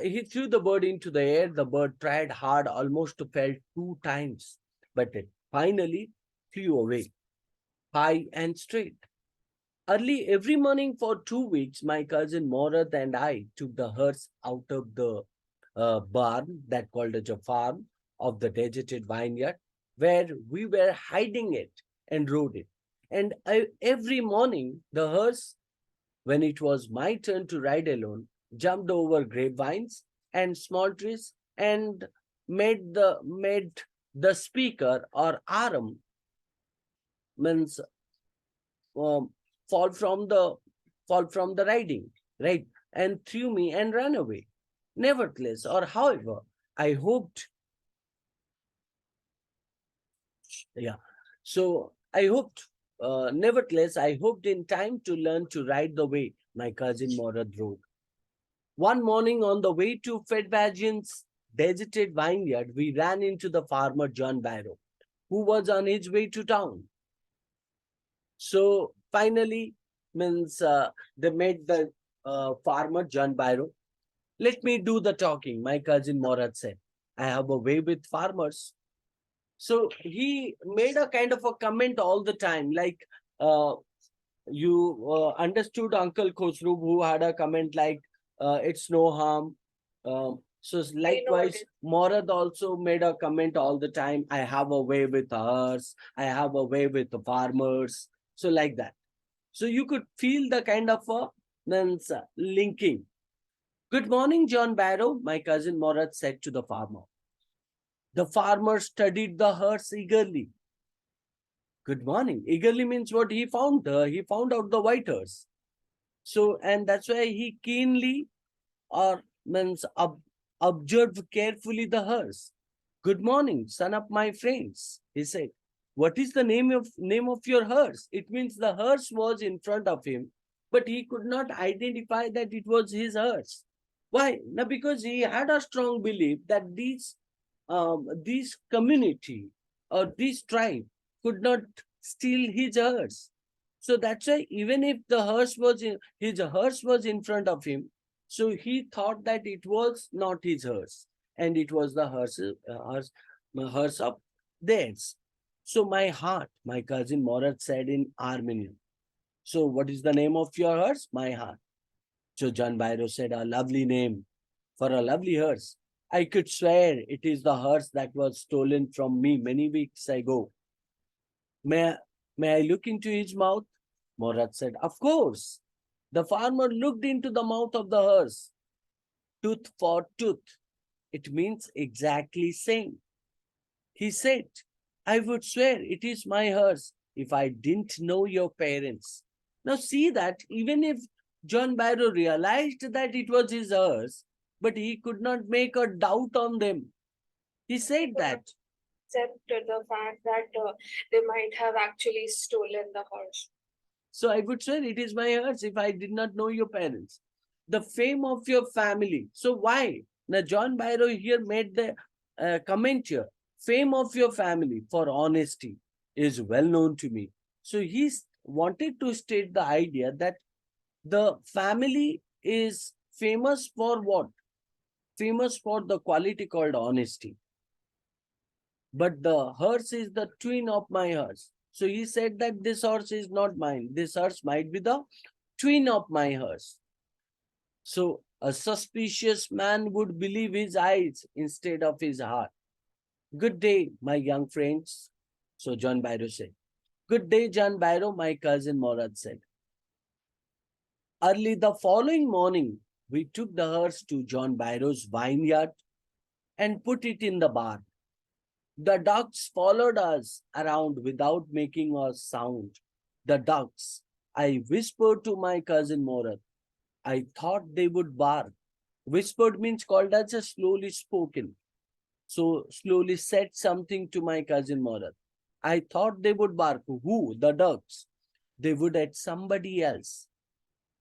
he threw the bird into the air. The bird tried hard, almost fell 2 times, but it finally flew away, high and straight. Early every morning for 2 weeks, my cousin Morat and I took the hearse out of the barn that called as a farm of the deserted vineyard, where we were hiding it and rode it. And every morning, the hearse, when it was my turn to ride alone, jumped over grapevines and small trees and made the speaker or Aram means um, fall from the fall from the riding, right? And threw me and ran away. Nevertheless, or however, I hoped, yeah. So I hoped, nevertheless, I hoped in time to learn to ride the way my cousin Morad rode. One morning on the way to Fedvagian's deserted vineyard, we ran into the farmer John Barrow, who was on his way to town. So finally, they met the farmer John Byro. Let me do the talking, my cousin Morad said. I have a way with farmers. So he made a kind of a comment all the time, like uh, you understood Uncle Khosrow, who had a comment like it's no harm. So I know likewise, it. Morad also made a comment all the time. I have a way with hers. I have a way with the farmers. So like that. So you could feel the kind of a means, linking. Good morning, John Barrow, my cousin Morad said to the farmer. The farmer studied the hearse eagerly. Good morning. Eagerly means what he found. He found out the white hearse. So, and that's why he keenly or means observed carefully the hearse. Good morning, son of my friends, he said. What is the name of your hearse? It means the hearse was in front of him, but he could not identify that it was his hearse. Why? Now, because he had a strong belief that these community or this tribe could not steal his hearse. So that's why even if the hearse was his hearse was in front of him, so he thought that it was not his hearse, and it was the hearse of theirs. So my heart, my cousin Morat said in Armenian. So what is the name of your hearse? My heart. So John Byro said, a lovely name for a lovely hearse. I could swear it is the hearse that was stolen from me many weeks ago. May, may I look into his mouth? Morat said, of course. The farmer looked into the mouth of the hearse. Tooth for tooth. It means exactly same. He said, I would swear it is my hearse if I didn't know your parents. Now see that even if John Barrow realized that it was his hearse, but he could not make a doubt on them. He said that. Accept the fact that they might have actually stolen the horse. So I would swear it is my hearse if I did not know your parents. The fame of your family. So why? Now John Barrow here made the comment here. Fame of your family for honesty is well known to me. So he wanted to state the idea that the family is famous for what? Famous for the quality called honesty. But the horse is the twin of my horse. So he said that this horse is not mine. This horse might be the twin of my horse. So a suspicious man would believe his eyes instead of his heart. Good day, my young friends. So John Byro said. Good day, John Byro, my cousin Morad said. Early the following morning, we took the horse to John Byro's vineyard and put it in the barn. The ducks followed us around without making a sound. The ducks, I whispered to my cousin Morad. I thought they would bark. Whispered means called as a slowly spoken. So slowly said something to my cousin Morad. I thought they would bark. Who? The ducks. They would at somebody else.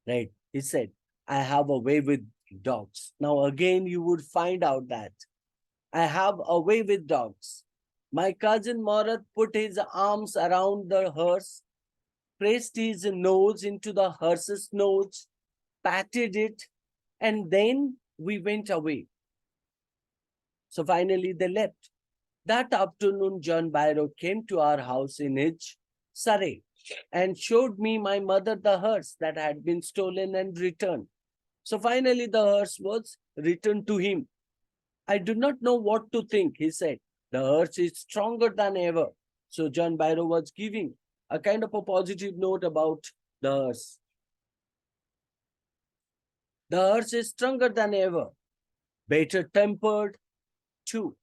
Right? He said, I have a way with dogs. Now again you would find out that I have a way with dogs. My cousin Morat put his arms around the hearse, pressed his nose into the hearse's nose, patted it, and then we went away. So finally they left. That afternoon, John Byro came to our house in his Surrey and showed me my mother the hearse that had been stolen and returned. So finally the hearse was returned to him. I do not know what to think, he said. The hearse is stronger than ever. So John Byro was giving a kind of a positive note about the hearse. The hearse is stronger than ever, better tempered too.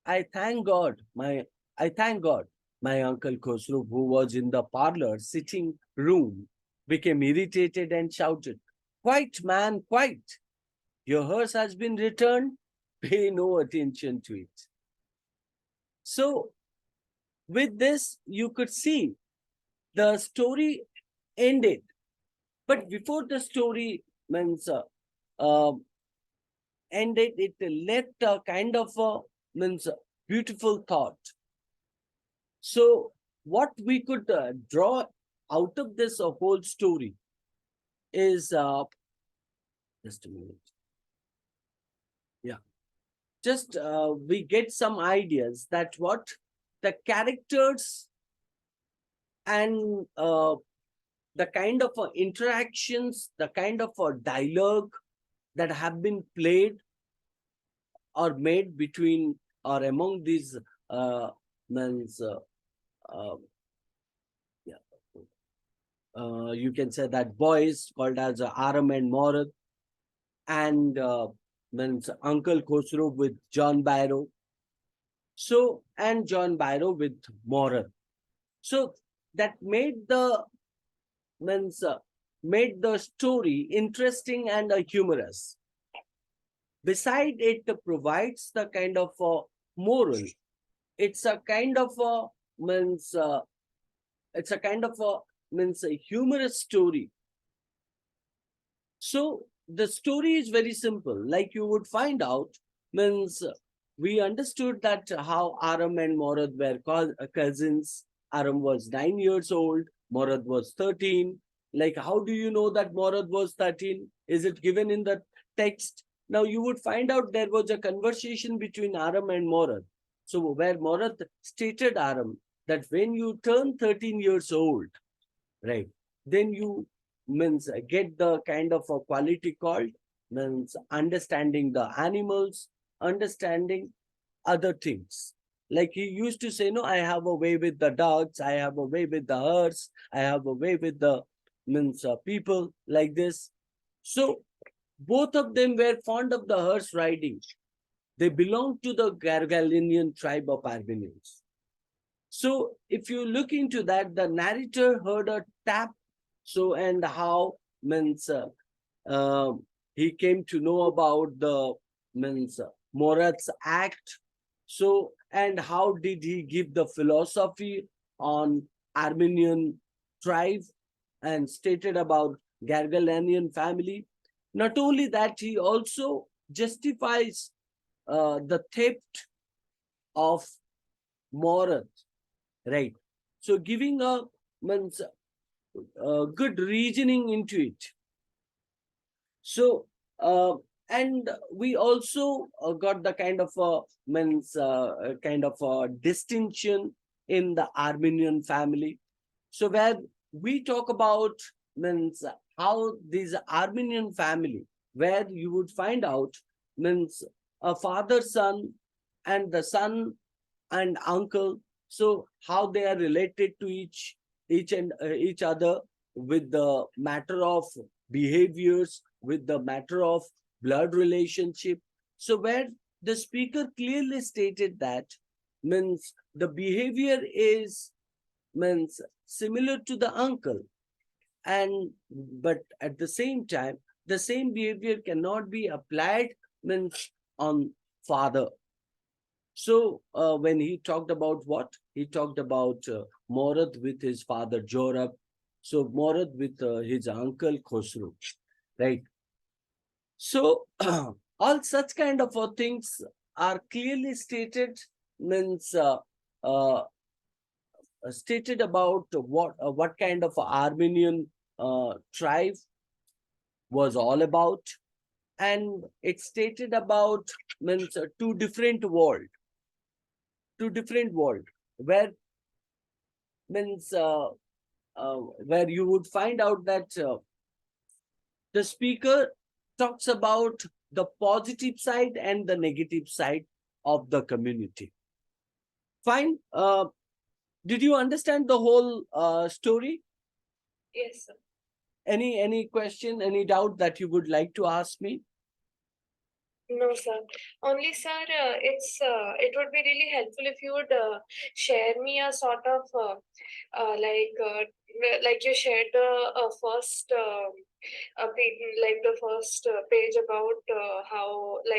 I thank God, I thank God, my uncle Khosrow, who was in the parlor sitting room, became irritated and shouted, Quiet, man, quiet. Your hearse has been returned. Pay no attention to it. So with this, you could see the story ended. But before the story means ended, it left a kind of a means beautiful thought. So what we could draw out of this whole story is just a minute. Yeah. Just we get some ideas that what the characters and the kind of interactions, the kind of dialogue that have been played or made between or among these means uh, yeah, you can say that boys called as Aram and Morad, and means Uncle Khosrow with John Byrow. So and John Byrow with Morad. So that means made the story interesting and humorous. Beside it provides the kind of moral. It's a kind of a means it's a kind of a means a humorous story. So the story is very simple. Like you would find out means we understood that how Aram and Morad were cousins. Aram was 9 years old. Morad was 13. Like how do you know that Morad was 13? Is it given in the text? Now you would find out there was a conversation between Aram and Morad. So where Morad stated Aram that when you turn 13 years old, right, then you means get the kind of a quality called means understanding the animals, understanding other things. Like he used to say, no, I have a way with the dogs, I have a way with the horse, I have a way with the means people, like this. So both of them were fond of the horse riding. They belonged to the Gargalinian tribe of Armenians. So if you look into that, the narrator heard a tap. So and how means uh, he came to know about the means Morat's act. So and how did he give the philosophy on Armenian tribe and stated about Gargalanian family. Not only that, he also justifies the theft of Morat. Right. So giving a means good reasoning into it. So and we also got the kind of a means kind of a distinction in the Armenian family. So where we talk about means how this Armenian family, where you would find out means a father son and the son and uncle, so how they are related to each other with the matter of behaviors, with the matter of blood relationship. So where the speaker clearly stated that means the behavior is means similar to the uncle, and but at the same time the same behavior cannot be applied means on father. So when he talked about what? He talked about Morad with his father Jorab. So Morad with his uncle Khosrow, right? So all such kind of things are clearly stated, means uh, stated about what kind of Armenian tribe was all about, and it stated about means two different world, where means where you would find out that the speaker talks about the positive side and the negative side of the community. Fine. Did you understand the whole story? Yes, sir. Any question, any doubt that you would like to ask me? No, sir. Only, sir, it would be really helpful if you would share me a sort of like you shared the first like the first page about how like